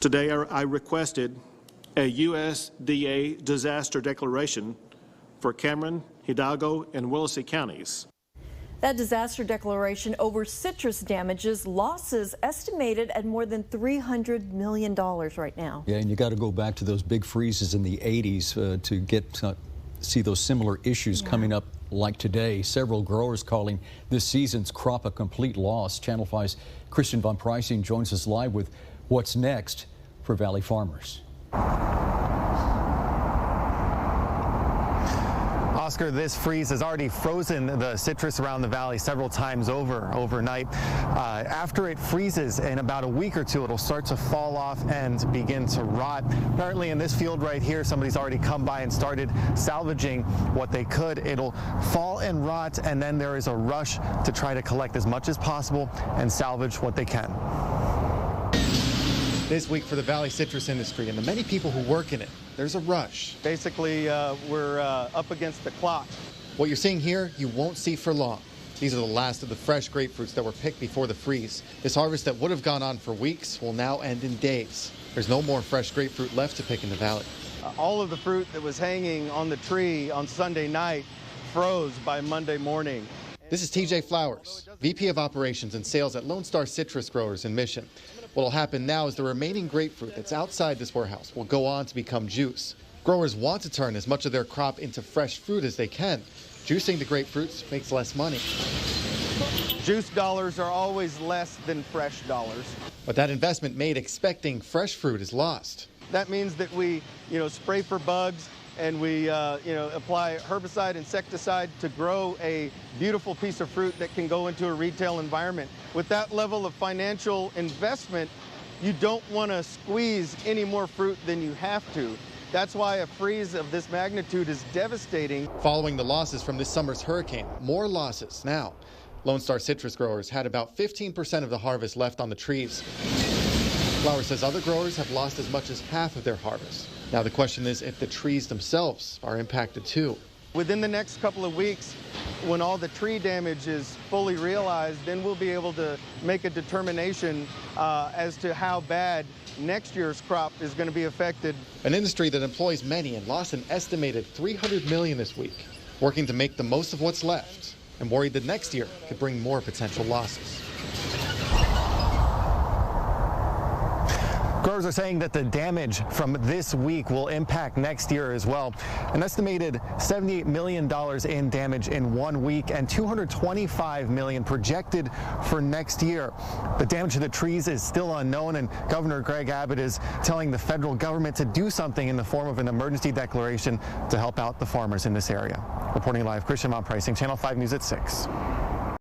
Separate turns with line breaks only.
Today, I requested a USDA disaster declaration for Cameron, Hidalgo, and Willacy counties.
That disaster declaration over citrus damages, losses estimated at more than $300 million right now.
Yeah, and you got to go back to those big freezes in the 80s to get see those similar issues coming up like today. Several growers calling this season's crop a complete loss. Channel 5's Christian Von Preissing joins us live with what's next for Valley farmers.
Oscar, this freeze has already frozen the citrus around the valley several times overnight. After it freezes in about a week or two, it'll start to fall off and begin to rot. Apparently in this field right here, somebody's already come by and started salvaging what they could. It'll fall and rot, and then there is a rush to try to collect as much as possible and salvage what they can.
This week for the Valley citrus industry and the many people who work in it, there's a rush.
Basically, we're up against the clock.
What you're seeing here, you won't see for long. These are the last of the fresh grapefruits that were picked before the freeze. This harvest that would have gone on for weeks will now end in days. There's no more fresh grapefruit left to pick in the valley.
All of the fruit that was hanging on the tree on Sunday night froze by Monday morning.
This is TJ Flowers, VP of Operations and Sales at Lone Star Citrus Growers in Mission. What will happen now is the remaining grapefruit that's outside this warehouse will go on to become juice. Growers want to turn as much of their crop into fresh fruit as they can. Juicing the grapefruits makes less money.
Juice dollars are always less than fresh dollars.
But that investment made expecting fresh fruit is lost.
That means that we, spray for bugs and we, apply herbicide, insecticide to grow a beautiful piece of fruit that can go into a retail environment. With that level of financial investment, you don't want to squeeze any more fruit than you have to. That's why a freeze of this magnitude is devastating.
Following the losses from this summer's hurricane, more losses now. Lone Star citrus growers had about 15% of the harvest left on the trees. Flowers says other growers have lost as much as half of their harvest. Now the question is if the trees themselves are impacted too.
Within the next couple of weeks, when all the tree damage is fully realized, then we'll be able to make a determination as to how bad next year's crop is going to be affected.
An industry that employs many and lost an estimated $300 million this week, working to make the most of what's left and worried that next year could bring more potential losses.
Growers are saying that the damage from this week will impact next year as well. An estimated $78 million in damage in 1 week and $225 million projected for next year. The damage to the trees is still unknown, and Governor Greg Abbott is telling the federal government to do something in the form of an emergency declaration to help out the farmers in this area. Reporting live, Christian Von Preissing, Channel 5 News at 6.